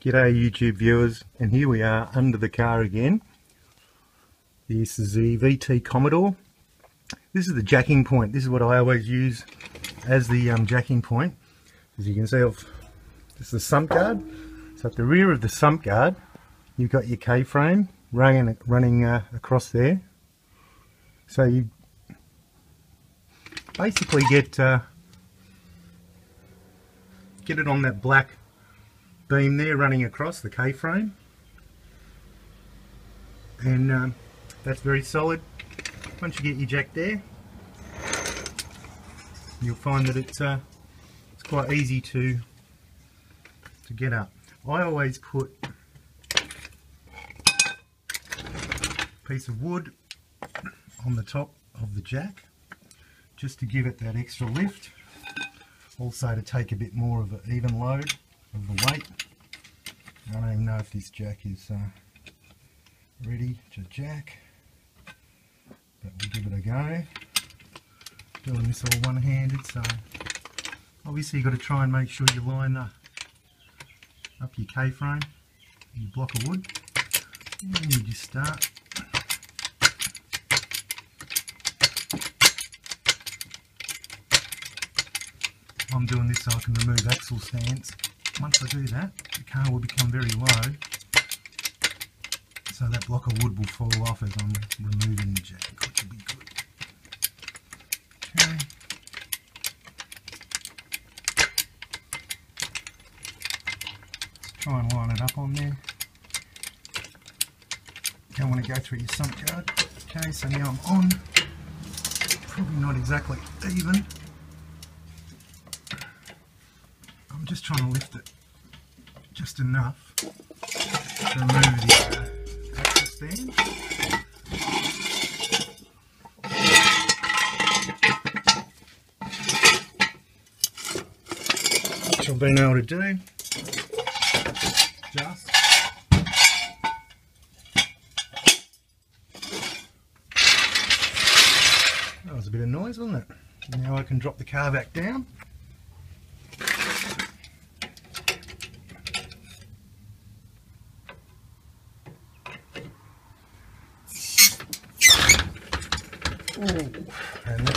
G'day YouTube viewers, and here we are under the car again. This is the VT Commodore. This is the jacking point. This is what I always use as the jacking point. As you can see, this is the sump guard. So at the rear of the sump guard, you've got your K-frame running across there. So you basically get it on that black beam there running across the K-frame, and that's very solid. Once you get your jack there, you'll find that it's quite easy to get up. I always put a piece of wood on the top of the jack just to give it that extra lift, also to take a bit more of an even load of the weight. I don't even know if this jack is ready to jack, but we'll give it a go. Doing this all one-handed, so obviously you've got to try and make sure you line up your K-frame, your block of wood, and you just start. I'm doing this so I can remove axle stands. Once I do that, the car will become very low, so that block of wood will fall off as I'm removing the jack, which will be good. Okay. Let's try and line it up on there. You don't want to go through your sump guard. Okay, so now I'm on. Probably not exactly even. I'm just trying to lift it just enough to remove the axle stand. Which I've been able to do. Just. That was a bit of noise, wasn't it? Now I can drop the car back down. And